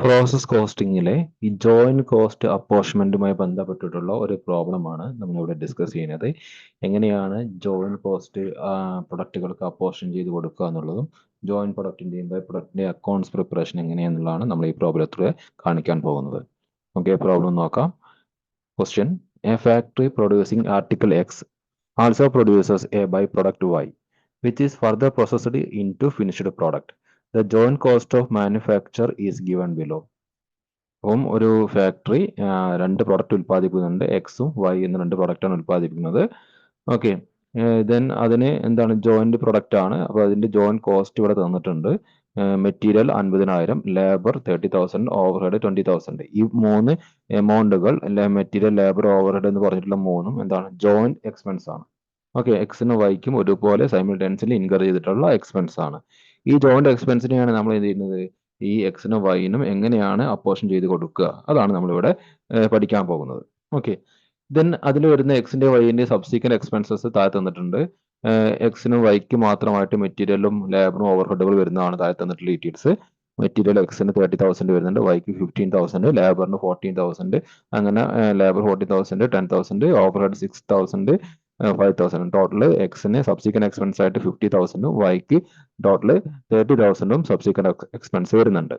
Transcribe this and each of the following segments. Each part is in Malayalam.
പ്രോസസ് കോസ്റ്റിംഗിലെ ഈ ജോയിന്റ് കോസ്റ്റ് അപ്പോർച്ച്മെന്റുമായി ബന്ധപ്പെട്ടിട്ടുള്ള ഒരു പ്രോബ്ലമാണ് നമ്മളിവിടെ ഡിസ്കസ് ചെയ്യുന്നത്. എങ്ങനെയാണ് ജോയിന്റ് കോസ്റ്റ് പ്രൊഡക്റ്റുകൾക്ക് അപ്പോർഷൻ ചെയ്ത് കൊടുക്കുക എന്നുള്ളതും ജോയിന്റ് പ്രൊഡക്റ്റിന്റെയും ബൈ പ്രൊഡക്റ്റിന്റെ അക്കൗണ്ട്സ് പ്രിപ്പറേഷൻ എങ്ങനെയാണെന്നുള്ളതാണ് നമ്മൾ ഈ പ്രോബ്ലത്തിലൂടെ കാണിക്കാൻ പോകുന്നത്. ഓക്കെ, പ്രോബ്ലം നോക്കാം. Question: A factory producing article X also produces a byproduct Y, which is further processed into finished product. The joint cost of manufacture is given below. അപ്പം ഒരു ഫാക്ടറി രണ്ട് പ്രൊഡക്റ്റ് ഉൽപ്പാദിപ്പിക്കുന്നുണ്ട്, എക്സും വൈ എന്ന രണ്ട് പ്രൊഡക്റ്റാണ് ഉൽപ്പാദിപ്പിക്കുന്നത്. ഓക്കെ, ദെൻ അതിന് എന്താണ് ജോയിന്റ് പ്രൊഡക്റ്റ് ആണ്. അപ്പോൾ അതിന്റെ ജോയിന്റ് കോസ്റ്റ് ഇവിടെ തന്നിട്ടുണ്ട്. Material 50,000, labour 30,000, overhead 20,000. ഈ മൂന്ന് എമൗണ്ടുകൾ മെറ്റീരിയൽ, ലേബർ, ഓവർഹെഡ് എന്ന് പറഞ്ഞിട്ടുള്ള മൂന്നും എന്താണ് ജോയിന്റ് എക്സ്പെൻസ് ആണ്. ഓക്കെ, എക്സിനും വൈക്കും ഒരുപോലെ സൈമിൾട്ടേനിയസ്ലി ഇൻകർ ചെയ്തിട്ടുള്ള എക്സ്പെൻസ് ആണ്. ഈ ജോയിന്റ് എക്സ്പെൻസിനെയാണ് നമ്മൾ എന്ത് ചെയ്യുന്നത്, ഈ എക്സിനും വൈനും എങ്ങനെയാണ് അപ്പോർഷൻ ചെയ്ത് കൊടുക്കുക, അതാണ് നമ്മളിവിടെ പഠിക്കാൻ പോകുന്നത്. ഓക്കെ, ദെൻ അതിൽ വരുന്ന എക്സിന്റെ വൈന്റെ സബ്സീക്വന്റ് എക്സ്പെൻസസ് താഴെ തന്നിട്ടുണ്ട്. എക്സിനും വൈക്കും മാത്രമായിട്ട് മെറ്റീരിയലും ലേബറും ഓവർഹെഡുകൾ വരുന്നതാണ് താഴെ തന്നിട്ടുള്ള ഡീറ്റെയിൽസ്. മെറ്റീരിയൽ എക്സിന് 30,000 വരുന്നുണ്ട്, വൈക്ക് 15,000, ലേബറിന് 14,000. അങ്ങനെ ലേബർ 14,000, 10,000, ഓവർഹെഡ് 6,000, 5,000. ടോട്ടൽ എക്സിന് സബ്സീക്വന്റ് എക്സ്പെൻസ് ആയിട്ട് 50,000, വൈക്ക് ടോട്ടൽ 30,000 സബ്സീക്വന്റ് എക്സ്പെൻസ് വരുന്നുണ്ട്.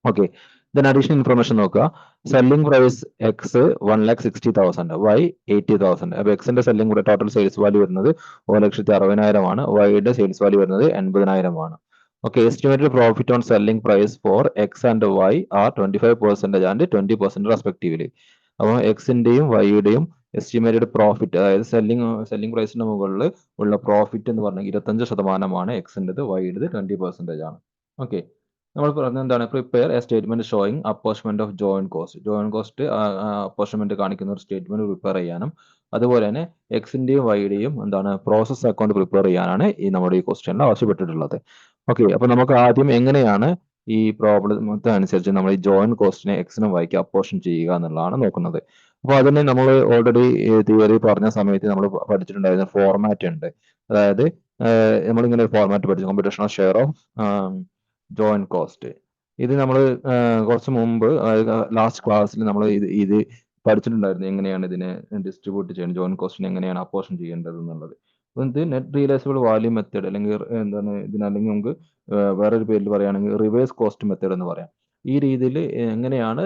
ഓക്കെ, ദെൻ അഡീഷണൽ ഇൻഫർമേഷൻ നോക്കുക. Selling price X 1,60,000, Y 80,000. അപ്പൊ എക്സിന്റെ സെല്ലിംഗ് ടോട്ടൽ സെയിൽസ് വാല്യൂ വരുന്നത് 1,60,000 ആണ്, വൈയുടെ സെയിൽസ് വാല്യൂ വരുന്നത് 80,000 ആണ്. Okay, estimated profit on selling price for X and Y are 25% and 20% respectively. അപ്പോൾ എക്സിന്റെയും വൈയുടെയും എസ്റ്റിമേറ്റഡ് പ്രോഫിറ്റ്, അതായത് സെല്ലിംഗ് പ്രൈസിന് മുകളിൽ ഉള്ള പ്രോഫിറ്റ് എന്ന് പറഞ്ഞാൽ 25% എക്സിൻ്റെത്, വൈയുടേത് 20% ആണ്. ഓക്കെ, നമ്മൾ പറഞ്ഞത് എന്താണ്, prepare a statement showing apportionment of joint cost. Joint cost apportionment കാണിക്കുന്ന ഒരു സ്റ്റേറ്റ്മെന്റ് പ്രിപ്പയർ ചെയ്യാനും അതുപോലെ തന്നെ എക്സിന്റെയും വൈയുടെയും എന്താണ് പ്രോസസ് അക്കൗണ്ട് പ്രിപ്പയർ ചെയ്യാനാണ് ഈ നമ്മുടെ ഈ ക്വസ്റ്റ്യനിൽ ആവശ്യപ്പെട്ടിട്ടുള്ളത്. ഓക്കെ, അപ്പൊ നമുക്ക് ആദ്യം എങ്ങനെയാണ് ഈ പ്രോബ്ലത്തെ അനുസരിച്ച് നമ്മൾ ഈ ജോയിന്റ് കോസ്റ്റിനെ എക്സിനും വൈക്ക് അപ്പോർഷൻ ചെയ്യുക എന്നുള്ളതാണ് നോക്കുന്നത്. അപ്പോൾ അതിന് നമ്മൾ ഓൾറെഡി തിയറി പറഞ്ഞ സമയത്ത് നമ്മൾ പഠിച്ചിട്ടുണ്ടായിരുന്ന ഫോർമാറ്റ് ഉണ്ട്. അതായത് നമ്മളിങ്ങനെ ഒരു ഫോർമാറ്റ് പഠിച്ചു, കോമ്പിറ്റേഷണൽ ഷെയർ ഓഫ് ജോയിന്റ് കോസ്റ്റ്. ഇത് നമ്മൾ കുറച്ച് മുമ്പ് ലാസ്റ്റ് ക്ലാസ്സിൽ നമ്മൾ ഇത് പഠിച്ചിട്ടുണ്ടായിരുന്നു, എങ്ങനെയാണ് ഇതിനെ ഡിസ്ട്രിബ്യൂട്ട് ചെയ്യുന്നത്, ജോയിന്റ് കോസ്റ്റിനെ എങ്ങനെയാണ് അപ്പോർഷൻ ചെയ്യേണ്ടത് എന്നുള്ളത്. അപ്പോൾ ഇത് നെറ്റ് റിയലൈസബിൾ വാല്യൂ മെത്തേഡ്, അല്ലെങ്കിൽ എന്താണ് ഇതിനല്ലെങ്കിൽ നമുക്ക് വേറൊരു പേരിൽ പറയുകയാണെങ്കിൽ റിവേഴ്സ് കോസ്റ്റ് മെത്തേഡ് എന്ന് പറയാം. ഈ രീതിയിൽ എങ്ങനെയാണ്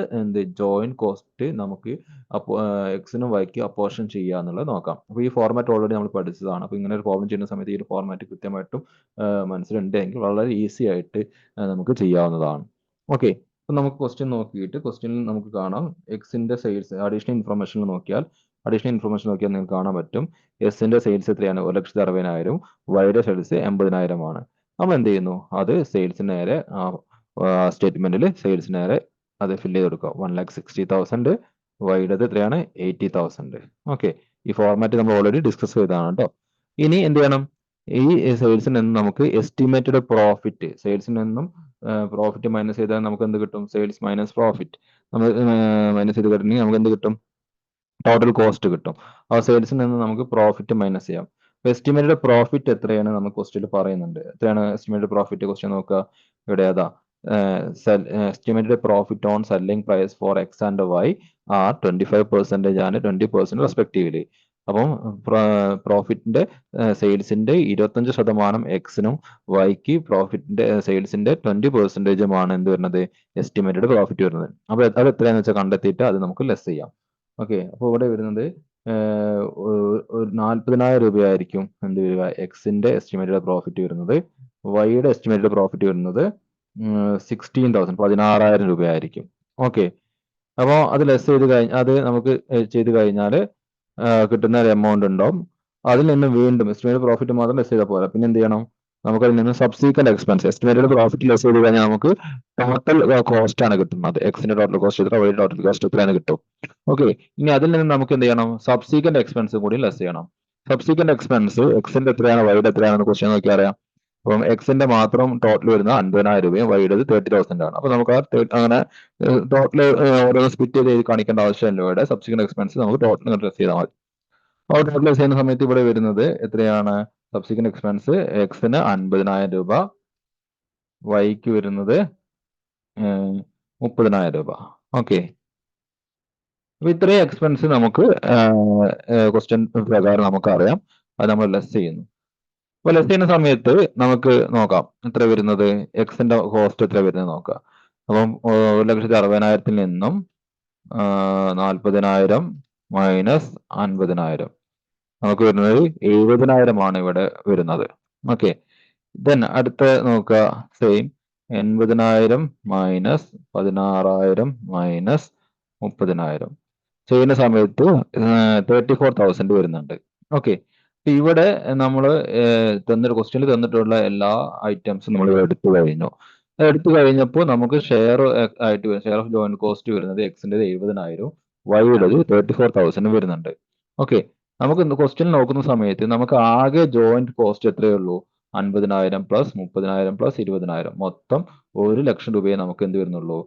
ജോയിന്റ് കോസ്റ്റ് നമുക്ക് എക്സിനും വൈക്ക് അപ്പോർഷൻ ചെയ്യുക എന്നുള്ളത് നോക്കാം. അപ്പോൾ ഈ ഫോർമാറ്റ് ഓൾറെഡി നമ്മൾ പഠിച്ചതാണ്. അപ്പോൾ ഇങ്ങനെ ഒരു പ്രോബ്ലം ചെയ്യുന്ന സമയത്ത് ഈ ഒരു ഫോർമാറ്റ് കൃത്യമായിട്ടും മനസ്സിലുണ്ടെങ്കിൽ വളരെ ഈസി ആയിട്ട് നമുക്ക് ചെയ്യാവുന്നതാണ്. ഓക്കെ, അപ്പോൾ നമുക്ക് ക്വസ്റ്റ്യൻ നോക്കിയിട്ട് ക്വസ്റ്റ്യനിൽ നമുക്ക് കാണാം എക്സിന്റെ സെയിൽസ് അഡീഷണൽ ഇൻഫർമേഷൻ നോക്കിയാൽ നിങ്ങൾക്ക് കാണാൻ പറ്റും എസിന്റെ സെയിൽസ് എത്രയാണ്, 1,60,000, വൈയുടെ സെയിൽസ് 80,000 ആണ്. നമ്മൾ എന്ത് ചെയ്യുന്നു, അത് സെയിൽസിന് നേരെ സ്റ്റേറ്റ്മെന്റിൽ സെയിൽസിന് നേരെ അത് ഫില്ല് ചെയ്ത് കൊടുക്കുക. 1,60,000, വൈയുടേത് എത്രയാണ്, 80,000. ഓക്കെ, ഈ ഫോർമാറ്റ് നമ്മൾ ഓൾറെഡി ഡിസ്കസ് ചെയ്തതാണ് കേട്ടോ. ഇനി എന്ത് ചെയ്യണം, ഈ സെയിൽസിൽ നിന്ന് നമുക്ക് എസ്റ്റിമേറ്റഡ് പ്രോഫിറ്റ്, സെയിൽസിൽ നിന്നും പ്രോഫിറ്റ് മൈനസ് ചെയ്താൽ നമുക്ക് എന്ത് കിട്ടും, സെയിൽസ് മൈനസ് പ്രോഫിറ്റ്. നമ്മൾ മൈനസ് ചെയ്ത് കഴിഞ്ഞാൽ നമുക്ക് എന്ത് കിട്ടും, ടോട്ടൽ കോസ്റ്റ് കിട്ടും. ആ സെയിൽസിൽ നിന്ന് നമുക്ക് പ്രോഫിറ്റ് മൈനസ് ചെയ്യാം. എസ്റ്റിമേറ്റഡ് പ്രോഫിറ്റ് എത്രയാണ് നമുക്ക് ക്വസ്റ്റ്യനിൽ പറയുന്നുണ്ട്. എത്രയാണ് എസ്റ്റിമേറ്റഡ് പ്രോഫിറ്റ്, ക്വസ്റ്റ്യൻ നോക്കുക. ഇവിടെ ഏതാ, estimated profit on selling price for X and Y are 25% and 20% respectively. അപ്പം പ്രോഫിറ്റിന്റെ സെയിൽസിന്റെ 25% എക്സിനും വൈക്ക് പ്രോഫിറ്റിന്റെ സെയിൽസിന്റെ 20%ആണ് എന്ത് വരുന്നത്, എസ്റ്റിമേറ്റഡ് പ്രോഫിറ്റ് വരുന്നത്. അപ്പൊ അത് എത്രയാണെന്ന് വെച്ചാൽ കണ്ടെത്തിയിട്ട് അത് നമുക്ക് ലെസ് ചെയ്യാം. ഓക്കെ, അപ്പോൾ ഇവിടെ വരുന്നത് ഒരു 40,000 രൂപയായിരിക്കും എന്ത് വരിക, എക്സിന്റെ എസ്റ്റിമേറ്റഡ് പ്രോഫിറ്റ് വരുന്നത്. വൈയുടെ എസ്റ്റിമേറ്റഡ് പ്രോഫിറ്റ് വരുന്നത് 16,000, 16,000 രൂപയായിരിക്കും. ഓക്കെ, അപ്പോൾ അത് ലെസ് ചെയ്ത് അത് നമുക്ക് ചെയ്ത് കഴിഞ്ഞാൽ കിട്ടുന്ന ഒരു എമൗണ്ട് ഉണ്ടാവും. അതിൽ നിന്ന് വീണ്ടും എസ്റ്റിമേറ്റഡ് പ്രോഫിറ്റ് മാത്രം ലെസ് ചെയ്താൽ പോരാ, പിന്നെ എന്ത് ചെയ്യണം, നമുക്ക് അതിൽ നിന്ന് subsequent expense, estimated profit less ചെയ്ത് കഴിഞ്ഞാൽ നമുക്ക് ടോട്ടൽ കോസ്റ്റ് ആണ് കിട്ടുന്നത്. എക്സിന്റെ ടോട്ടൽ കോസ്റ്റ് എത്ര, വൈ ടോട്ടൽ കോസ്റ്റ് എത്രയാണ് കിട്ടും. ഓക്കെ, ഇനി അതിൽ നിന്ന് നമുക്ക് എന്ത് ചെയ്യണം, സബ്സീക്വന്റ് എക്സ്പെൻസ് കൂടി ലെസ് ചെയ്യണം. സബ്സീക്വന്റ് എക്സ്പെൻസ് എക്സിന്റെ എത്രയാണ്, വൈയുടെ എത്രയാണെന്ന് ക്വസ്റ്റ്യൻ നോക്കി അറിയാം. അപ്പം എക്സിന്റെ മാത്രം ടോട്ടൽ വരുന്ന 50,000 രൂപയും വൈയുടേത് 30,000 ആണ്. അപ്പൊ നമുക്ക് അങ്ങനെ ടോട്ടൽ ഓരോ സ്പ്ലിറ്റ് ചെയ്ത് കാണിക്കേണ്ട ആവശ്യമില്ല. ഇവിടെ സബ്സിക്വന്റ് എക്സ്പെൻസ് നമുക്ക് ടോട്ടൽ ലെസ് ചെയ്താൽ മതി. അപ്പോൾ ടോട്ടൽ ലെസ് ചെയ്യുന്ന സമയത്ത് ഇവിടെ വരുന്നത് എത്രയാണ്, സബ്സിക്വന്റ് എക്സ്പെൻസ് എക്സിന് 50,000 രൂപ, വൈക്ക് വരുന്നത് 30,000 രൂപ. ഓക്കെ, അപ്പൊ ഇത്രയും എക്സ്പെൻസ് നമുക്ക് ക്വസ്റ്റ്യൻ പ്രകാരം നമുക്ക് അറിയാം. അത് നമ്മൾ ലെസ് ചെയ്യുന്നു. അപ്പൊ ലെസ് ചെയ്യുന്ന സമയത്ത് നമുക്ക് നോക്കാം എത്ര വരുന്നത്, എക്സിന്റെ കോസ്റ്റ് എത്ര വരുന്നത് നോക്കാം. അപ്പം 1,60,000 നിന്നും 40,000 മൈനസ് 50,000 നമുക്ക് വരുന്നത് 70,000 ഇവിടെ വരുന്നത്. ഓക്കെ, ദെൻ അടുത്ത നോക്കുക, സെയിം 80,000 മൈനസ് 16,000 മൈനസ് 30,000 ചെയ്യുന്ന സമയത്ത് 34,000 വരുന്നുണ്ട്. ഓക്കെ, ഇവിടെ നമ്മൾ തന്നൊരു ക്വസ്റ്റ്യനിൽ തന്നിട്ടുള്ള എല്ലാ ഐറ്റംസും നമ്മൾ എടുത്തു കഴിഞ്ഞു. എടുത്തു കഴിഞ്ഞപ്പോൾ നമുക്ക് ഷെയർ ആയിട്ട് ഷെയർ ഓഫ് ജോയിന്റ് കോസ്റ്റ് വരുന്നത് എക്സിന്റെ 70,000 വൈയുടേത് 34,000 വരുന്നുണ്ട്. ഓക്കെ, നമുക്ക് ക്വസ്റ്റ്യൻ നോക്കുന്ന സമയത്ത് നമുക്ക് ആകെ ജോയിന്റ് കോസ്റ്റ് എത്രയേ ഉള്ളൂ, 50,000 പ്ലസ് 30,000 പ്ലസ് 20,000 മൊത്തം 1,00,000 രൂപയെ നമുക്ക് എന്ത് വരുന്നുള്ളൂ,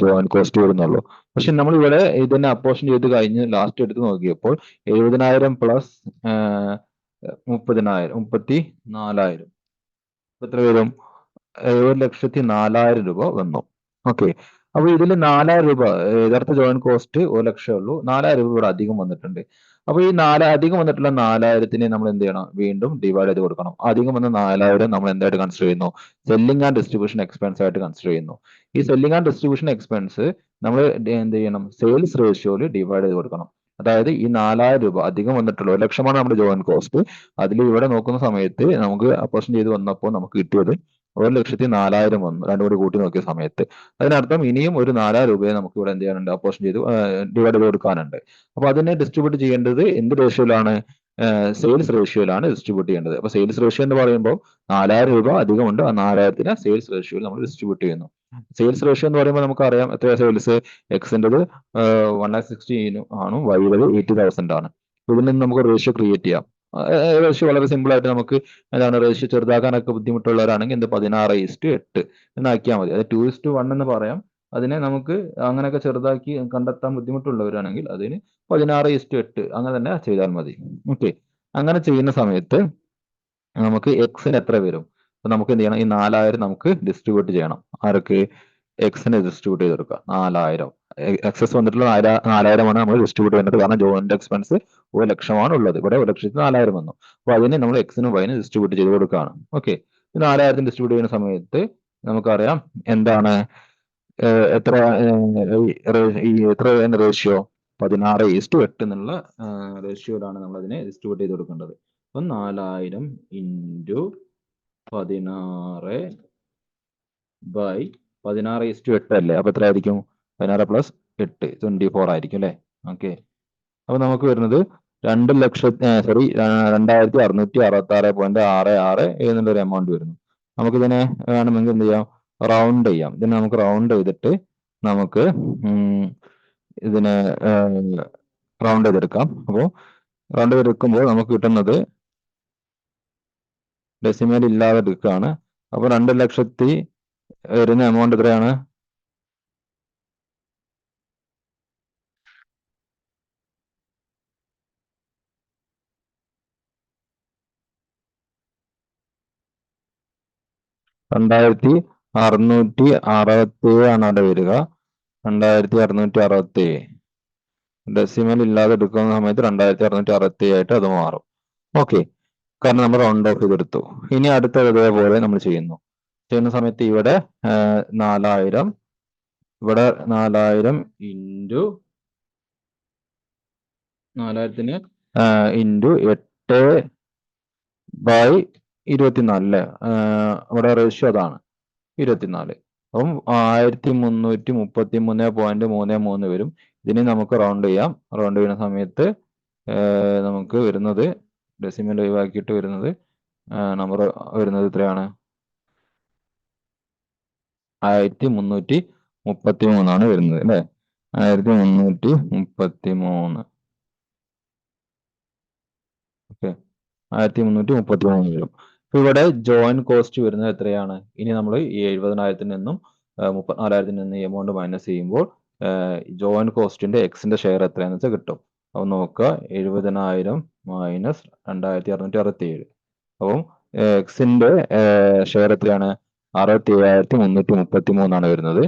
ജോയിന്റ് കോസ്റ്റ് വരുന്നുള്ളൂ. പക്ഷെ നമ്മൾ ഇവിടെ ഇതിനെ അപ്പോർഷൻ ചെയ്ത് കഴിഞ്ഞ് ലാസ്റ്റ് എടുത്ത് നോക്കിയപ്പോൾ 70,000 പ്ലസ് 30,000 34,000 എത്ര വരും, 1,04,000 രൂപ വന്നു. ഓക്കെ, അപ്പൊ ഇതിൽ 4,000 രൂപ യഥാർത്ഥ ജോയിന്റ് കോസ്റ്റ് 1,00,000 ഉള്ളൂ, 4,000 രൂപ ഇവിടെ അധികം വന്നിട്ടുണ്ട്. അപ്പൊ ഈ അധികം വന്നിട്ടുള്ള 4,000 നമ്മൾ എന്ത് ചെയ്യണം, വീണ്ടും ഡിവൈഡ് ചെയ്ത് കൊടുക്കണം. അധികം വന്ന 4,000 നമ്മൾ എന്തായിട്ട് കൺസിഡർ ചെയ്യുന്നു, സെല്ലിംഗ് ആൻഡ് ഡിസ്ട്രിബ്യൂഷൻ എക്സ്പെൻസ് ആയിട്ട് കൺസിഡർ ചെയ്യുന്നു. ഈ സെല്ലിംഗ് ആൻഡ് ഡിസ്ട്രിബ്യൂഷൻ എക്സ്പെൻസ് നമ്മൾ എന്ത് ചെയ്യണം, സെയിൽസ് റേഷ്യോയിൽ ഡിവൈഡ് ചെയ്ത് കൊടുക്കണം. അതായത് ഈ 4,000 രൂപ അധികം വന്നിട്ടുള്ള 1,00,000 നമ്മുടെ ജോയിന്റ് കോസ്റ്റ്. അതിൽ ഇവിടെ നോക്കുന്ന സമയത്ത് നമുക്ക് അപ്പോർഷൻ ചെയ്ത് വന്നപ്പോൾ നമുക്ക് കിട്ടിയത് 1,04,000 വന്നു, രണ്ടും കൂടി കൂട്ടി നോക്കിയ സമയത്ത്. അതിനർത്ഥം ഇനിയും ഒരു 4,000 രൂപയെ നമുക്ക് ഇവിടെ എന്ത് ചെയ്യാനുണ്ട്, അപ്പോർഷൻ ചെയ്ത് ഡിവൈഡ് ചെയ്ത് കൊടുക്കാനുണ്ട്. അപ്പൊ അതിനെ ഡിസ്ട്രിബ്യൂട്ട് ചെയ്യേണ്ടത് എന്ത് റേഷ്യോയിലാണ്, സെയിൽസ് റേഷ്യോയിലാണ് ഡിസ്ട്രിബ്യൂട്ട് ചെയ്യേണ്ടത്. അപ്പൊ സെയിൽസ് റേഷ്യോ എന്ന് പറയുമ്പോൾ 4,000 രൂപ അധികമുണ്ട്, ആ 4,000 സെയിൽസ് റേഷ്യോയിൽ നമ്മൾ ഡിസ്ട്രിബ്യൂട്ട് ചെയ്യുന്നു. സെയിൽസ് റേഷ്യോ എന്ന് പറയുമ്പോൾ നമുക്കറിയാം എത്രയാണ് സെയിൽസ്, എക്സിൻ്റെത് 1,60,000 ആണ്, വൈയുടേത് 80,000 ആണ്. ഇതിൽ നിന്ന് നമുക്ക് റേഷ്യോ ക്രിയേറ്റ് ചെയ്യാം. റേഷ്യോ വളരെ സിമ്പിൾ ആയിട്ട് നമുക്ക് എന്താണ്, റേഷ്യോ ചെറുതാക്കാനൊക്കെ ബുദ്ധിമുട്ടുള്ളവരാണെങ്കിൽ എന്ത് 16:8 എന്നാക്കിയാൽ മതി. അത് 2:1 എന്ന് പറയാം. അതിനെ നമുക്ക് അങ്ങനെയൊക്കെ ചെറുതാക്കി കണ്ടെത്താൻ ബുദ്ധിമുട്ടുള്ളവരാണെങ്കിൽ അതിന് 16:8 അങ്ങനെ തന്നെ ചെയ്താൽ മതി. ഓക്കെ, അങ്ങനെ ചെയ്യുന്ന സമയത്ത് നമുക്ക് എക്സിന് എത്ര വരും, അപ്പൊ നമുക്ക് എന്ത് ചെയ്യണം, ഈ 4,000 നമുക്ക് ഡിസ്ട്രിബ്യൂട്ട് ചെയ്യണം. ആർക്ക്, എക്സിന് ഡിസ്ട്രിബ്യൂട്ട് ചെയ്ത് കൊടുക്കുക. 4,000 എക്സസ് വന്നിട്ടുള്ള 4,000 ആണ് നമ്മൾ ഡിസ്ട്രിബ്യൂട്ട് ചെയ്യുന്നത്. കാരണം ജോയിന്റ് എക്സ്പെൻസ് 1,00,000 ഉള്ളത്, ഇവിടെ 1,04,000 വന്നു. അപ്പൊ അതിനെ നമ്മൾ എക്സിനും വൈനും ഡിസ്ട്രിബ്യൂട്ട് ചെയ്ത് കൊടുക്കുകയാണ്. ഓക്കെ, ഈ 4,000 ഡിസ്ട്രിബ്യൂട്ട് ചെയ്യുന്ന സമയത്ത് നമുക്കറിയാം എന്താണ്, എത്ര എത്ര റേഷ്യോ, 16:8 എന്നുള്ള റേഷ്യോയിലാണ് നമ്മൾ അതിനെ ഡിസ്ട്രിബ്യൂട്ട് ചെയ്ത് കൊടുക്കേണ്ടത്. അപ്പൊ 4,000 ഇൻറ്റു 16/16:8 അല്ലേ, അപ്പൊ എത്ര ആയിരിക്കും, 16 പ്ലസ് 8 24 ആയിരിക്കും അല്ലെ. ഓക്കെ, അപ്പൊ നമുക്ക് വരുന്നത് 2,666.66 എന്നുള്ളൊരു എമൗണ്ട് വരുന്നു. നമുക്കിതിനെ വേണമെങ്കിൽ എന്ത് ചെയ്യാം, റൗണ്ട് ചെയ്യാം. ഇതിനെ നമുക്ക് റൗണ്ട് ചെയ്തിട്ട് നമുക്ക് ഇതിനെ റൗണ്ട് ചെയ്തെടുക്കാം. അപ്പോൾ റൗണ്ട് ചെയ്തെടുക്കുമ്പോൾ നമുക്ക് കിട്ടുന്നത് ഡെസിമൽ ഇല്ലാതെ എടുക്കുകയാണ്. അപ്പൊ 2,00,000 വരുന്ന എമൗണ്ട് എത്രയാണ്, 2,667 ആണ് അവിടെ വരിക. 2,667 ഡെസിമൽ ഇല്ലാതെ എടുക്കുന്ന സമയത്ത് 2,667 ആയിട്ട് അത് മാറും. ഓക്കെ, കാരണം നമ്മൾ റൗണ്ട് ഓഫ് ചെയ്തെടുത്തു. ഇനി അടുത്ത ഇതേപോലെ നമ്മൾ ചെയ്യുന്ന സമയത്ത് ഇവിടെ 4,000 ഇവിടെ 4,000 ഇൻറ്റു 4,000 ഇൻറ്റു 8/24 അല്ലേ, ഇവിടെ റേഷ്യോ അതാണ് 24. അപ്പം 1,333.33 വരും. ഇതിനെ നമുക്ക് റൗണ്ട് ചെയ്യാം. റൗണ്ട് ചെയ്യുന്ന സമയത്ത് നമുക്ക് വരുന്നത് ഡെസിമൽ ഒഴിവാക്കിയിട്ട് വരുന്നത് നമ്പർ വരുന്നത് എത്രയാണ്, 1,333 വരുന്നത് അല്ലെ, 1,333. ഓക്കെ, 1,333 വരും. ഇപ്പൊ ഇവിടെ ജോയിന്റ് കോസ്റ്റ് വരുന്നത് എത്രയാണ്, ഇനി നമ്മൾ ഈ 70,000 നിന്നും 34,000 നിന്നും ഈ എമൗണ്ട് മൈനസ് ചെയ്യുമ്പോൾ ജോയിന്റ് കോസ്റ്റിന്റെ എക്സിന്റെ ഷെയർ എത്രയാണെന്ന് വെച്ചാൽ കിട്ടും. അപ്പൊ നോക്കുക, 70,000 മൈനസ് 2,667. അപ്പം എക്സിന്റെ ഷെയർ എത്രയാണ്, 67,333 ആണ് വരുന്നത്.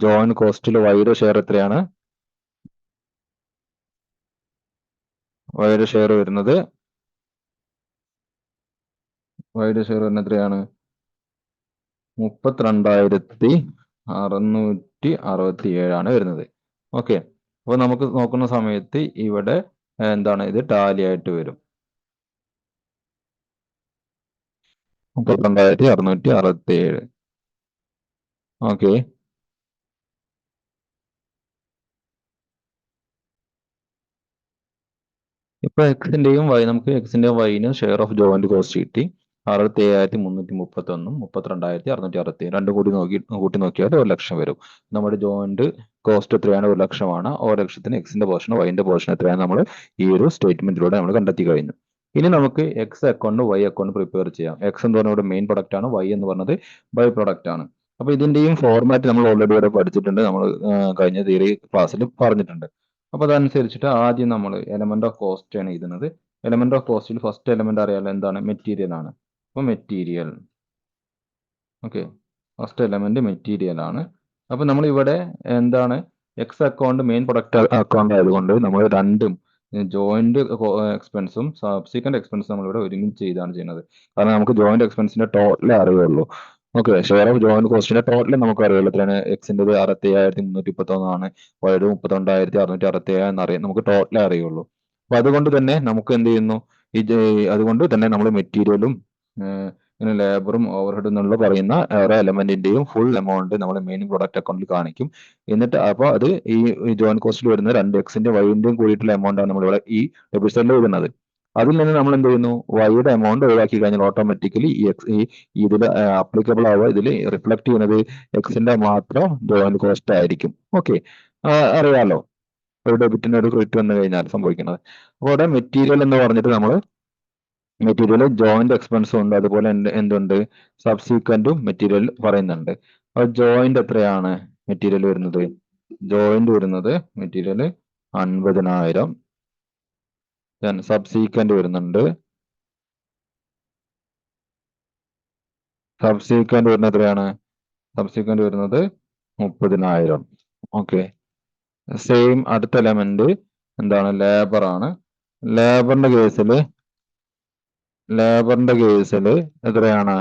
ജോയിന്റ് കോസ്റ്റിൽ വൈയുടെ ഷെയർ എത്രയാണ്? വൈയുടെ ഷെയർ വരുന്നത് എത്രയാണ്? 32,667 വരുന്നത്. ഓക്കെ, അപ്പൊ നമുക്ക് നോക്കുന്ന സമയത്ത് ഇവിടെ എന്താണ് ഇത് ടാലി ആയിട്ട് വരും. 32,667. ഓക്കെ, ഇപ്പൊ എക്സിന്റെയും വൈ നമുക്ക് എക്സിന്റെയും വൈനും ഷെയർ ഓഫ് ജോയിന്റ് കോസ്റ്റ് കിട്ടി. 67,331 32,667 രണ്ടും കൂടി കൂട്ടി നോക്കിയാൽ 1,00,000 വരും. നമ്മുടെ ജോയിന്റ് കോസ്റ്റ് എത്രയാണ്? 1,00,000 ആണ്. 1,00,000ത്തിന് എക്സിന്റെ പോർഷൻ വൈന്റെ പോർഷൻ എത്രയാണ് നമ്മൾ ഈ ഒരു സ്റ്റേറ്റ്മെന്റിലൂടെ നമ്മൾ കണ്ടെത്തി കഴിഞ്ഞു. ഇനി നമുക്ക് X account Y account prepare ചെയ്യാം. എക്സ് എന്ന് പറഞ്ഞാൽ ഇവിടെ മെയിൻ പ്രൊഡക്റ്റ് ആണ്, വൈ എന്ന് പറഞ്ഞത് ബൈ പ്രൊഡക്റ്റ് ആണ്. അപ്പൊ ഇതിന്റെയും ഫോർമാറ്റ് നമ്മൾ ഓൾറെഡി ഇവിടെ പഠിച്ചിട്ടുണ്ട്, നമ്മൾ കഴിഞ്ഞ തിയറി ക്ലാസ്സിൽ പറഞ്ഞിട്ടുണ്ട്. അപ്പൊ അതനുസരിച്ചിട്ട് ആദ്യം നമ്മൾ എലമെന്റ് ഓഫ് കോസ്റ്റ് ആണ് എഴുതുന്നത്. എലമെന്റ് ഓഫ് കോസ്റ്റിൽ ഫസ്റ്റ് എലമെന്റ് അറിയാലോ എന്താണ്? മെറ്റീരിയൽ ആണ്. അപ്പൊ material, okay, first element material ആണ്. അപ്പൊ നമ്മൾ ഇവിടെ എന്താണ് X account main product account ആയതുകൊണ്ട് നമ്മൾ രണ്ടും ജോയിന്റ് എക്സ്പെൻസും സബ്സിക്വന്റ് എക്സ്പെൻസും നമ്മളിവിടെ ഒരുമിച്ച് ചെയ്താണ് ചെയ്യുന്നത്. കാരണം നമുക്ക് ജോയിന്റ് എക്സ്പെൻസിന്റെ ടോട്ടലേ അറിയുള്ളൂ. ഓക്കെ, ഷെയർ ഓഫ് ജോയിന്റ് കോസ്റ്റിന്റെ ടോട്ടൽ നമുക്ക് അറിയുള്ളൂ. എത്രയാണ്? എക്സിന്റെ 67,331 വൈഡ് 32,667 എന്നറിയാം, നമുക്ക് ടോട്ടലേ അറിയുള്ളൂ. അപ്പൊ അതുകൊണ്ട് തന്നെ നമുക്ക് എന്ത് ചെയ്യുന്നു, അതുകൊണ്ട് തന്നെ നമ്മൾ മെറ്റീരിയലും ഇങ്ങനെ ലേബറും ഓവർഹെഡ് എന്നുള്ള പറയുന്ന ഓരോ എലമെന്റിന്റെയും ഫുൾ എമൗണ്ട് നമ്മൾ മെയിൻ പ്രൊഡക്റ്റ് അക്കൗണ്ടിൽ കാണിക്കും. എന്നിട്ട് അപ്പൊ അത് ഈ ജോയിന്റ് കോസ്റ്റിൽ വരുന്ന രണ്ട് എക്സിന്റെ വൈന്റെയും കൂടിയിട്ടുള്ള എമൗണ്ട് ആണ് നമ്മളിവിടെ ഈ ഡെബിറ്റ് എഴുതുന്നത്. അതിൽ നിന്ന് നമ്മൾ എന്ത് ചെയ്യുന്നു, വൈയുടെ എമൗണ്ട് ഒഴിവാക്കി കഴിഞ്ഞാൽ ഓട്ടോമാറ്റിക്കലി ഈ ഇതിൽ അപ്ലിക്കബിൾ ആവുക, ഇതിൽ റിഫ്ലക്ട് ചെയ്യുന്നത് എക്സിന്റെ മാത്രം ജോയിന്റ് കോസ്റ്റ് ആയിരിക്കും. ഓക്കെ, അറിയാലോ ഒരു ഡെബിറ്റിന് ഒരു ക്രെഡിറ്റ് വന്നു കഴിഞ്ഞാൽ സംഭവിക്കുന്നത്. അപ്പോൾ ഇവിടെ മെറ്റീരിയൽ എന്ന് പറഞ്ഞിട്ട് നമ്മൾ മെറ്റീരിയൽ ജോയിന്റ് എക്സ്പെൻസും ഉണ്ട്, അതുപോലെ എന്തുണ്ട് സബ്സീക്വന്റും മെറ്റീരിയൽ പറയുന്നുണ്ട്. അപ്പൊ ജോയിന്റ് എത്രയാണ് മെറ്റീരിയൽ വരുന്നത്? ജോയിന്റ് വരുന്നത് മെറ്റീരിയൽ 50,000. സബ്സീക്വന്റ് വരുന്നുണ്ട്, സബ്സീക്വന്റ് വരുന്നത് എത്രയാണ്? സബ്സീക്വന്റ് വരുന്നത് 30,000. ഓക്കെ, സെയിം അടുത്ത എലമെന്റ് എന്താണ്? ലേബർ ആണ്. ലേബറിന്റെ കേസിൽ എത്രയാണ്?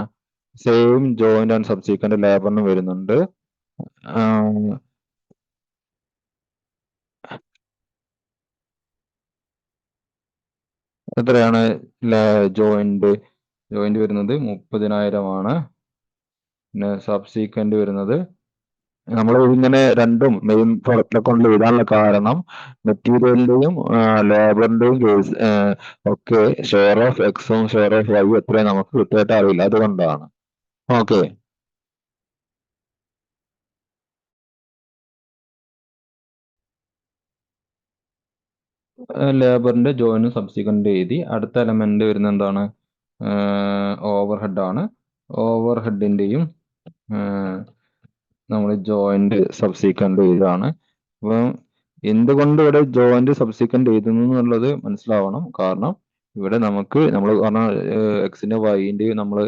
സെയിം ജോയിന്റ് ആൻഡ് സബ്സീക്വന്റ് ലേബറിന് വരുന്നുണ്ട്. എത്രയാണ് ജോയിന്റ് വരുന്നത്? 30,000 ആണ്. പിന്നെ സബ്സീക്വന്റ് വരുന്നത്, നമ്മൾ ഇങ്ങനെ രണ്ടും മെയിൻ പ്രൊഡക്റ്റ് അക്കൗണ്ടിൽ എഴുതാനുള്ള കാരണം മെറ്റീരിയലിന്റെയും ലേബറിന്റെയും കേസ് ഒക്കെ ഷെയർ ഓഫ് എക്സും ഷെയർ ഓഫ് വൈ എത്രയും നമുക്ക് കൃത്യമായിട്ട് അറിയില്ല, അതുകൊണ്ടാണ്. ഓക്കെ, ലേബറിന്റെ ജോയിനും സബ്സിക്വന്റ് എഴുതി. അടുത്ത എലമെന്റ് വരുന്ന എന്താണ്? ഓവർ ഹെഡ് ആണ്. ഓവർ ഹെഡിന്റെയും നമ്മൾ ജോയിന്റ് സബ്സിക്വന്റ് എഴുതാണ്. അപ്പം എന്തുകൊണ്ട് ഇവിടെ ജോയിന്റ് സബ്സിക്വന്റ് എഴുതുന്നു എന്നുള്ളത് മനസ്സിലാവണം. കാരണം ഇവിടെ നമുക്ക് നമ്മൾ പറഞ്ഞ എക്സിന്റെ വൈന്റെയും നമ്മൾ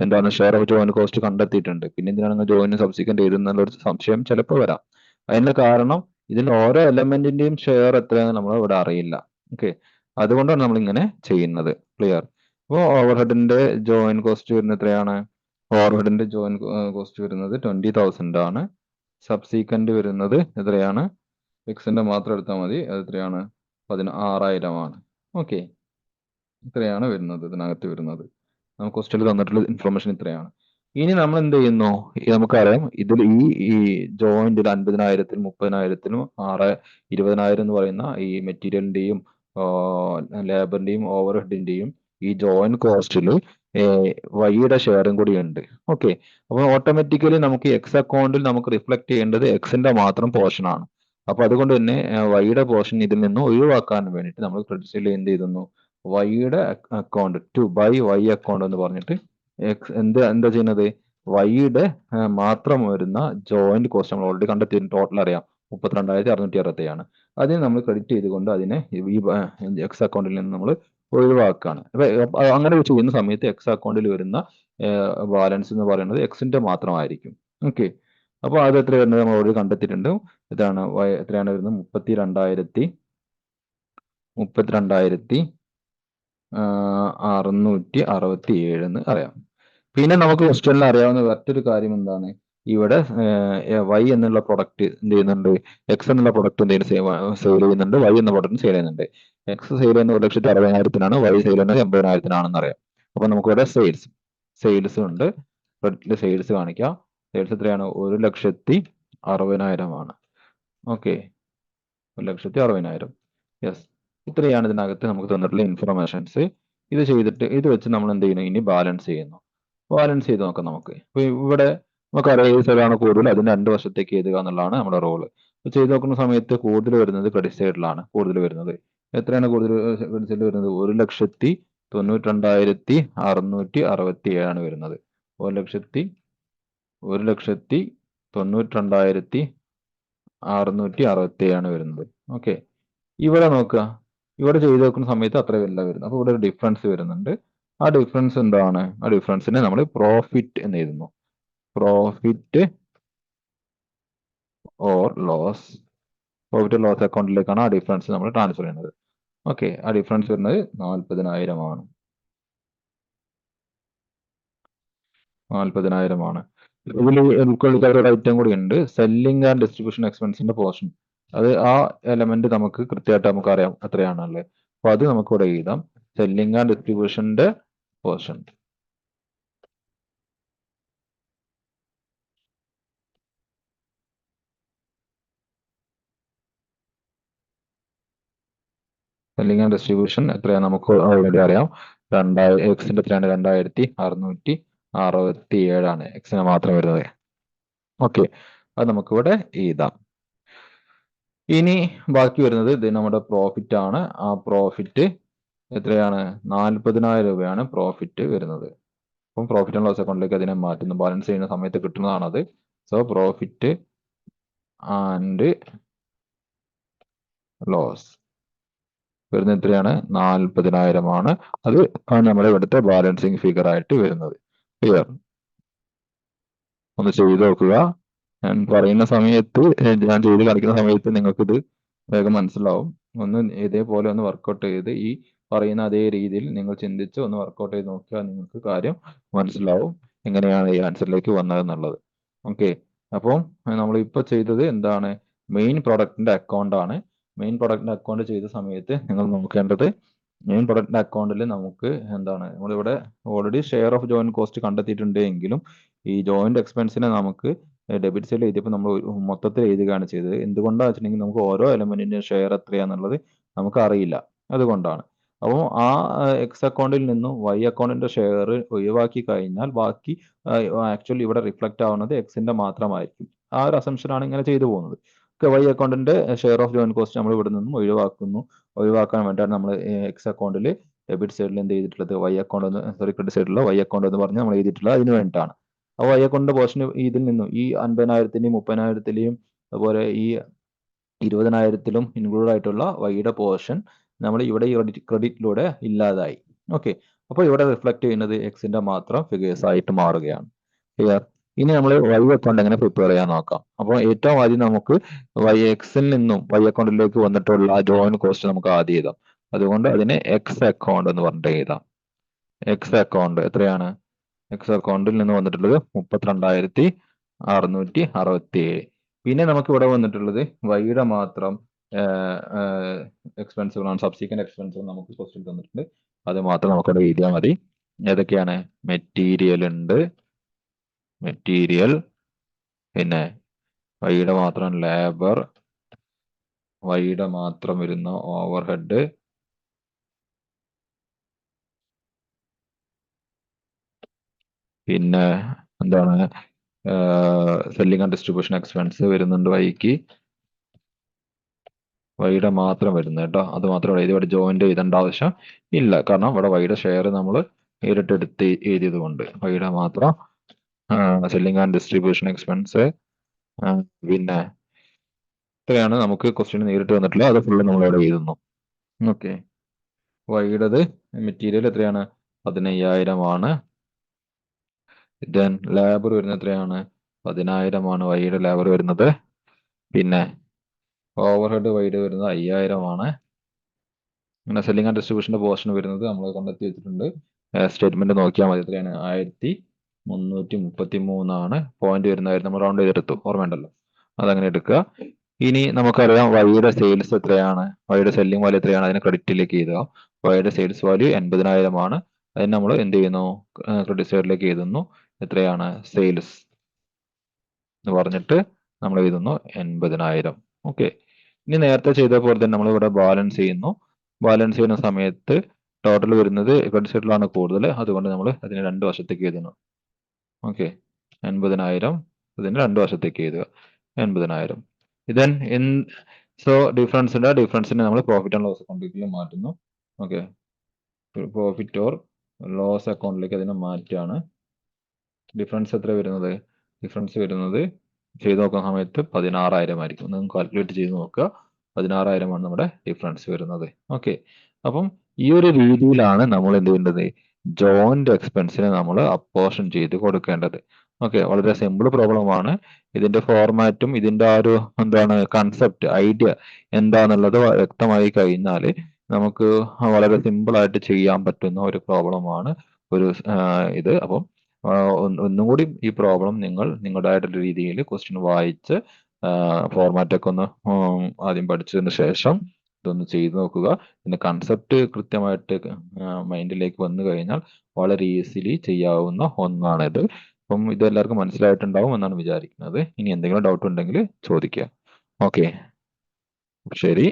എന്താണ് ഷെയർ ഓഫ് ജോയിന്റ് കോസ്റ്റ് കണ്ടെത്തിയിട്ടുണ്ട്. പിന്നെ എന്തിനാണ് ജോയിന്റ് സബ്സിക്വന്റ് എഴുതുന്നുള്ള ഒരു സംശയം ചിലപ്പോൾ വരാം. അതിന്റെ കാരണം ഇതിൽ ഓരോ എലമെന്റിന്റെയും ഷെയർ എത്രയാണെന്ന് നമ്മൾ ഇവിടെ അറിയില്ല. ഓക്കെ, അതുകൊണ്ടാണ് നമ്മൾ ഇങ്ങനെ ചെയ്യുന്നത്. ക്ലിയർ? അപ്പോൾ ഓവർഹെഡിന്റെ ജോയിന്റ് കോസ്റ്റ് വരുന്നത് എത്രയാണ്? ഓവർഹെഡിന്റെ ജോയിന്റ് കോസ്റ്റ് വരുന്നത് 20,000 ആണ്. സബ്സീക്വന്റ് വരുന്നത് എത്രയാണ്? എക്സിന്റെ മാത്രം എടുത്താൽ മതി, അത് എത്രയാണ്? 16,000 ആണ്. ഓക്കെ, ഇത്രയാണ് വരുന്നത് ഇതിനകത്ത് വരുന്നത്. നമുക്ക് ക്വസ്റ്റ്യനിൽ തന്നിട്ടുള്ള ഇൻഫർമേഷൻ ഇത്രയാണ്. ഇനി നമ്മൾ എന്ത് ചെയ്യുന്നു, നമുക്കറിയാം ഇതിൽ ഈ ജോയിന്റിൽ 50,000-ത്തിനും 30,000-ത്തിനും 20,000 എന്ന് പറയുന്ന ഈ മെറ്റീരിയലിന്റെയും ലേബറിന്റെയും ഓവർഹെഡിന്റെയും ഈ ജോയിന്റ് കോസ്റ്റിൽ വൈയുടെ ഷെയറും കൂടി ഉണ്ട്. ഓക്കെ, അപ്പൊ ഓട്ടോമാറ്റിക്കലി നമുക്ക് എക്സ് അക്കൗണ്ടിൽ നമുക്ക് റിഫ്ലക്ട് ചെയ്യേണ്ടത് എക്സിന്റെ മാത്രം പോർഷൻ ആണ്. അപ്പൊ അതുകൊണ്ട് തന്നെ വൈയുടെ പോർഷൻ ഇതിൽ നിന്ന് ഒഴിവാക്കാൻ വേണ്ടിയിട്ട് നമ്മൾ ക്രെഡിറ്റ് സൈഡിൽ എന്ത് ചെയ്യുന്നു, വൈയുടെ account to by Y account എന്ന് പറഞ്ഞിട്ട് എന്താ ചെയ്യുന്നത്, വൈയുടെ മാത്രം വരുന്ന ജോയിന്റ് കോസ്റ്റ് നമ്മൾ ഓൾറെഡി കണ്ടെത്തി, ടോട്ടൽ അറിയാം 32,667 അതിനെ നമ്മൾ ക്രെഡിറ്റ് ചെയ്തുകൊണ്ട് അതിനെ ഈ എക്സ് അക്കൗണ്ടിൽ നിന്ന് നമ്മൾ ഒഴിവാക്കുകയാണ്. അപ്പൊ അങ്ങനെ ചെയ്യുന്ന സമയത്ത് എക്സ് അക്കൗണ്ടിൽ വരുന്ന ബാലൻസ് എന്ന് പറയുന്നത് എക്സിന്റെ മാത്രമായിരിക്കും. ഓക്കെ, അപ്പോൾ അത് എത്ര വരുന്നത് നമ്മൾ ഓൾറെഡി കണ്ടെത്തിയിട്ടുണ്ട്. ഇതാണ് എത്രയാണ് വരുന്നത്? 32,667 എന്ന് അറിയാം. പിന്നെ നമുക്ക് ക്വസ്റ്റ്യനിൽ അറിയാവുന്ന മറ്റൊരു കാര്യം എന്താണ്? ഇവിടെ y എന്നുള്ള പ്രൊഡക്റ്റ് എന്ത് ചെയ്യുന്നുണ്ട്? x എന്നുള്ള പ്രൊഡക്റ്റ് എന്ത് ചെയ്യുന്നു? സെയിൽ ചെയ്യുന്നുണ്ട്. y എന്ന പ്രൊഡക്റ്റ് സെയിൽ ചെയ്യുന്നുണ്ട്. x സെയിൽ ചെയ്യുന്ന 1,60,000-നാണ്, y സെയിൽ ചെയ്യുന്നത് 80,000-നാണെന്ന് അറിയാം. അപ്പൊ നമുക്ക് ഇവിടെ സെയിൽസ് ഉണ്ട്. ക്രെഡിറ്റിൽ സെയിൽസ് കാണിക്കാം. സെയിൽസ് എത്രയാണ്? 1,60,000 ആണ്. ഓക്കെ, 1,60,000. യെസ്, ഇത്രയാണ് ഇതിനകത്ത് നമുക്ക് തന്നിട്ടുള്ള ഇൻഫർമേഷൻസ്. ഇത് ചെയ്തിട്ട് ഇത് വെച്ച് നമ്മൾ എന്ത് ചെയ്യുന്നു? ഇനി ബാലൻസ് ചെയ്യുന്നു. ബാലൻസ് ചെയ്ത് നോക്കാം നമുക്ക്. ഇപ്പൊ ഇവിടെ നമുക്കറിയാം ഏത് സൈഡാണ് കൂടുതൽ, അതിന് 2 വശത്തേക്ക് എഴുതുക എന്നുള്ളതാണ് നമ്മുടെ റോള്. അപ്പൊ ചെയ്ത് നോക്കുന്ന സമയത്ത് കൂടുതൽ വരുന്നത് ക്രെഡിറ്റ് സൈഡിലാണ് കൂടുതൽ വരുന്നത്. എത്രയാണ് കൂടുതൽ ക്രെഡിറ്റ് സൈഡിൽ വരുന്നത്? 1,92,667 വരുന്നത്. 1,92,667 വരുന്നത്. ഓക്കെ, ഇവിടെ നോക്കുക. ഇവിടെ ചെയ്ത് നോക്കുന്ന സമയത്ത് അത്ര വരില്ല വരുന്നത്. അപ്പൊ ഇവിടെ ഒരു ഡിഫറൻസ് വരുന്നുണ്ട്. ആ ഡിഫറൻസ് എന്താണ്? ആ ഡിഫറൻസിനെ നമ്മൾ പ്രോഫിറ്റ് എന്ന് എഴുതുന്നു. Profit or loss. Profit or loss അക്കൗണ്ടിലേക്കാണ് ആ ഡിഫറൻസ് നമ്മൾ ട്രാൻസ്ഫർ ചെയ്യുന്നത്. ഓക്കെ, ആ ഡിഫറൻസ് വരുന്നത് 40,000 ആണ്. 40,000 ആണ്. ഇതിൽ ഉൾക്കൊള്ളിക്കാത്ത ഒരു ഐറ്റം കൂടി ഉണ്ട്, സെല്ലിംഗ് ആൻഡ് ഡിസ്ട്രിബ്യൂഷൻ എക്സ്പെൻസിന്റെ പോർഷൻ. അത് ആ എലമെന്റ് നമുക്ക് കൃത്യമായിട്ട് നമുക്ക് അറിയാം എത്രയാണല്ലേ. അപ്പൊ അത് നമുക്ക് ഇവിടെ എഴുതാം. സെല്ലിംഗ് ആൻഡ് ഡിസ്ട്രിബ്യൂഷന്റെ പോർഷൻ. സെല്ലിംഗ് ആൻഡ് ഡിസ്ട്രിബ്യൂഷൻ എത്രയാണ് നമുക്ക് ഓൾറെഡി അറിയാം. എക്സിന്റെ എത്രയാണ്? 2,667 ആണ് എക്സിന് മാത്രം വരുന്നത്. ഓക്കെ, അത് നമുക്കിവിടെ എഴുതാം. ഇനി ബാക്കി വരുന്നത് ഇത് നമ്മുടെ പ്രോഫിറ്റ് ആണ്. ആ പ്രോഫിറ്റ് എത്രയാണ്? 40,000 രൂപയാണ് പ്രോഫിറ്റ് വരുന്നത്. അപ്പം പ്രോഫിറ്റ് ആൻഡ് ലോസ് അക്കൗണ്ടിലേക്ക് അതിനെ മാറ്റുന്നു. ബാലൻസ് ചെയ്യുന്ന സമയത്ത് കിട്ടുന്നതാണത്. സോ പ്രോഫിറ്റ് ആൻഡ് ലോസ് വരുന്നത് എത്രയാണ്? 40,000 ആണ്. അത് നമ്മുടെ ഇവിടുത്തെ ബാലൻസിങ് ഫിഗർ ആയിട്ട് വരുന്നത്. ക്ലിയർ? ഒന്ന് ചെയ്ത് നോക്കുക. ഞാൻ പറയുന്ന സമയത്ത്, ഞാൻ ചെയ്ത് കാണിക്കുന്ന സമയത്ത് നിങ്ങൾക്കിത് വേഗം മനസ്സിലാവും. ഒന്ന് ഇതേപോലെ ഒന്ന് വർക്കൗട്ട് ചെയ്ത് ഈ പറയുന്ന അതേ രീതിയിൽ നിങ്ങൾ ചിന്തിച്ച് ഒന്ന് വർക്കൗട്ട് ചെയ്ത് നോക്കിയാൽ നിങ്ങൾക്ക് കാര്യം മനസ്സിലാവും എങ്ങനെയാണ് ഈ ആൻസറിലേക്ക് വന്നതെന്നുള്ളത്. ഓക്കെ, അപ്പോൾ നമ്മൾ ഇപ്പോൾ ചെയ്തത് എന്താണ്? മെയിൻ പ്രൊഡക്റ്റിന്റെ അക്കൗണ്ട് ആണ്. മെയിൻ പ്രൊഡക്റ്റിന്റെ അക്കൗണ്ട് ചെയ്ത സമയത്ത് നിങ്ങൾ നോക്കേണ്ടത്, മെയിൻ പ്രൊഡക്റ്റിന്റെ അക്കൗണ്ടിൽ നമുക്ക് എന്താണ്, നമ്മളിവിടെ already share of joint cost കണ്ടെത്തിയിട്ടുണ്ട് എങ്കിലും ഈ ജോയിന്റ് എക്സ്പെൻസിനെ നമുക്ക് ഡെബിറ്റ് സൈഡിൽ എഴുതിയപ്പോൾ നമ്മൾ മൊത്തത്തിൽ എഴുതുകയാണ് ചെയ്തത്. എന്തുകൊണ്ടാണെന്ന് വെച്ചിട്ടുണ്ടെങ്കിൽ നമുക്ക് ഓരോ എലമെന്റിന്റെ ഷെയർ എത്രയാന്നുള്ളത് നമുക്ക് അറിയില്ല. അതുകൊണ്ടാണ്. അപ്പോൾ ആ എക്സ് അക്കൗണ്ടിൽ നിന്നും വൈ അക്കൗണ്ടിന്റെ ഷെയർ ഒഴിവാക്കി കഴിഞ്ഞാൽ ബാക്കി ആക്ച്വലി ഇവിടെ റിഫ്ലക്റ്റ് ആവുന്നത് എക്സിന്റെ മാത്രമായിരിക്കും. ആ ഒരു അസംഷൻ ആണ് ഇങ്ങനെ ചെയ്തു പോകുന്നത്. വൈ അക്കൗണ്ടിന്റെ ഷെയർ ഓഫ് ജോയിന്റ് കോസ്റ്റ് നമ്മൾ ഇവിടെ നിന്നും ഒഴിവാക്കുന്നു. ഒഴിവാക്കാൻ വേണ്ടിയാണ് നമ്മൾ എക്സ് അക്കൗണ്ടിൽ ഡെബിറ്റ് സൈഡിൽ എന്ത് ചെയ്തിട്ടുള്ളത്? വൈ അക്കൗണ്ട് എന്ന്, സോറി, ക്രെഡിറ്റ് സൈഡിലുള്ള വൈ അക്കൗണ്ട് എന്ന് പറഞ്ഞ് നമ്മൾ എഴുതിയിട്ടുള്ളത് അതിന് വേണ്ടിയിട്ടാണ്. അപ്പോൾ വൈ അക്കൗണ്ടിന്റെ പോർഷൻ ഇതിൽ നിന്നും ഈ 50,000-ന്റെയും 30,000-ത്തിലെയും അതുപോലെ ഈ 20,000-ത്തിലും ഇൻക്ലൂഡ് ആയിട്ടുള്ള വൈയുടെ പോർഷൻ നമ്മൾ ഇവിടെ ഈ ക്രെഡിറ്റിലൂടെ ഇല്ലാതായി. ഓക്കെ, അപ്പോൾ ഇവിടെ റിഫ്ലക്ട് ചെയ്യുന്നത് എക്സിന്റെ മാത്രം ഫിഗേഴ്സ് ആയിട്ട് മാറുകയാണ്. ക്ലിയർ? ഇനി നമ്മൾ വൈ അക്കൗണ്ട് എങ്ങനെ പ്രിപ്പയർ ചെയ്യാൻ നോക്കാം. അപ്പോൾ ഏറ്റവും ആദ്യം നമുക്ക് വൈ എക്സിൽ നിന്നും വൈ അക്കൗണ്ടിലേക്ക് വന്നിട്ടുള്ള ജോയിൻ കോസ്റ്റ് നമുക്ക് ആദ്യം എഴുതാം. അതുകൊണ്ട് അതിനെ എക്സ് അക്കൗണ്ട് എന്ന് പറഞ്ഞിട്ട് എഴുതാം. എക്സ് അക്കൗണ്ട് എത്രയാണ്? എക്സ് അക്കൗണ്ടിൽ നിന്ന് വന്നിട്ടുള്ളത് 32,667. പിന്നെ നമുക്ക് ഇവിടെ വന്നിട്ടുള്ളത് വൈയുടെ മാത്രം എക്സ്പെൻസുകളാണ്. സബ്സിക്വന്റ് എക്സ്പെൻസുകൾ നമുക്ക് ക്വസ്റ്റ്യൻ തന്നിട്ടുണ്ട്. അത് മാത്രം നമുക്കിവിടെ എഴുതിയാൽ മതി. ഏതൊക്കെയാണ്? മെറ്റീരിയൽ ഉണ്ട്, മെറ്റീരിയൽ, പിന്നെ വൈയുടെ മാത്രം ലേബർ, വൈയുടെ മാത്രം വരുന്ന ഓവർ ഹെഡ്, പിന്നെ എന്താണ്, സെല്ലിംഗ് ആൻഡ് ഡിസ്ട്രിബ്യൂഷൻ എക്സ്പെൻസ് വരുന്നുണ്ട് വൈക്ക്. വൈയുടെ മാത്രം വരുന്നത് കേട്ടോ. അത് മാത്രം ഇവിടെ ജോയിന്റ് എഴുതേണ്ട ആവശ്യം ഇല്ല, കാരണം ഇവിടെ വൈയുടെ ഷെയർ നമ്മൾ നേരിട്ട് എടുത്ത് എഴുതിയത് കൊണ്ട്. വൈയുടെ മാത്രം സെല്ലിംഗ് ആൻഡ് ഡിസ്ട്രിബ്യൂഷൻ എക്സ്പെൻസ്, പിന്നെ ഇത്രയാണ് നമുക്ക് ക്വസ്റ്റ്യൻ നേരിട്ട് വന്നിട്ടുള്ളത്. അത് ഫുള്ള് നമ്മൾ ഇവിടെ എഴുതുന്നു. ഓക്കെ, വൈയുടേത് മെറ്റീരിയൽ എത്രയാണ്? 15,000 ആണ്. ദെൻ ലേബർ വരുന്നത് എത്രയാണ്? 10,000 വൈയുടെ ലേബർ വരുന്നത്. പിന്നെ ഓവർഹെഡ് വൈഡ് വരുന്നത് 5,000. അങ്ങനെ സെല്ലിംഗ് ആൻഡ് ഡിസ്ട്രിബ്യൂഷന്റെ പോർഷൻ വരുന്നത് നമ്മൾ കണ്ടെത്തി വെച്ചിട്ടുണ്ട്. സ്റ്റേറ്റ്മെന്റ് നോക്കിയാൽ മതി. എത്രയാണ്? 1333 പോയിന്റ് വരുന്നതായിരുന്നു. നമ്മൾ റൗണ്ട് ചെയ്തെടുത്തു, ഓർമ്മയുണ്ടല്ലോ. അതങ്ങനെ എടുക്കുക. ഇനി നമുക്കറിയാം വൈയുടെ സെയിൽസ് എത്രയാണ്, വൈയുടെ സെല്ലിംഗ് വാല്യൂ എത്രയാണ്, അതിനെ ക്രെഡിറ്റിലേക്ക് എഴുതുക. വൈയുടെ സെയിൽസ് വാല്യൂ 80,000. അതിന് നമ്മൾ എന്ത് ചെയ്യുന്നു? ക്രെഡിറ്റ് സൈഡിലേക്ക് എഴുതുന്നു. എത്രയാണ്? സെയിൽസ് എന്ന് പറഞ്ഞിട്ട് നമ്മൾ എഴുതുന്നു 80,000. ഓക്കെ. ഇനി നേരത്തെ ചെയ്ത പോലെ തന്നെ നമ്മൾ ഇവിടെ ബാലൻസ് ചെയ്യുന്നു. ബാലൻസ് ചെയ്യുന്ന സമയത്ത് ടോട്ടൽ വരുന്നത് ക്രെഡിറ്റ് സൈഡിലാണ് കൂടുതൽ, അതുകൊണ്ട് നമ്മൾ അതിന് 2 വശത്തേക്ക് എഴുതുന്നു. ഓക്കെ. 80,000 ഇതിന് 2 വശത്തേക്ക് എഴുതുക. 80,000. ഇതൻ സോ ഡിഫറൻസിനെ നമ്മൾ പ്രോഫിറ്റ് ആൻഡ് ലോസ് അക്കൗണ്ടിലേക്ക് മാറ്റുന്നു. ഓക്കെ. പ്രോഫിറ്റ് ഓർ ലോസ് അക്കൗണ്ടിലേക്ക് അതിനെ മാറ്റുകയാണ്. ഡിഫറൻസ് എത്ര വരുന്നത്? ഡിഫറൻസ് വരുന്നത് ചെയ്ത് നോക്കുന്ന സമയത്ത് 16,000 ആയിരിക്കും. നിങ്ങൾക്ക് കാൽക്കുലേറ്റ് ചെയ്ത് നോക്കുക. 16,000 നമ്മുടെ ഡിഫറൻസ് വരുന്നത്. ഓക്കെ. അപ്പം ഈ ഒരു രീതിയിലാണ് നമ്മൾ എന്ത് ചെയ്യേണ്ടത്? ജോയിന്റ് എക്സ്പെൻസിനെ നമ്മൾ അപ്പോർഷൻ ചെയ്ത് കൊടുക്കേണ്ടത്. ഓക്കെ. വളരെ സിമ്പിൾ പ്രോബ്ലമാണ്. ഇതിന്റെ ഫോർമാറ്റും ഇതിന്റെ ആ ഒരു എന്താണ് കൺസെപ്റ്റ്, ഐഡിയ എന്താന്നുള്ളത് വ്യക്തമായി കഴിഞ്ഞാൽ നമുക്ക് വളരെ സിമ്പിൾ ആയിട്ട് ചെയ്യാൻ പറ്റുന്ന ഒരു പ്രോബ്ലമാണ് ഒരു ഇത്. അപ്പം ഒന്നും കൂടി ഈ പ്രോബ്ലം നിങ്ങൾ നിങ്ങളുടേതായിട്ടുള്ള രീതിയിൽ ക്വസ്റ്റ്യൻ വായിച്ച് ഫോർമാറ്റ് ഒക്കെ ഒന്ന് ആദ്യം പഠിച്ചതിന് ശേഷം ഇതൊന്ന് ചെയ്തു നോക്കുക. പിന്നെ കൺസെപ്റ്റ് കൃത്യമായിട്ട് മൈൻഡിലേക്ക് വന്നു കഴിഞ്ഞാൽ വളരെ ഈസിലി ചെയ്യാവുന്ന ഒന്നാണിത്. അപ്പം ഇത് എല്ലാവർക്കും മനസ്സിലായിട്ടുണ്ടാവും എന്നാണ് വിചാരിക്കുന്നത്. ഇനി എന്തെങ്കിലും ഡൗട്ട് ഉണ്ടെങ്കിൽ ചോദിക്കുക. ഓക്കെ, ശരി.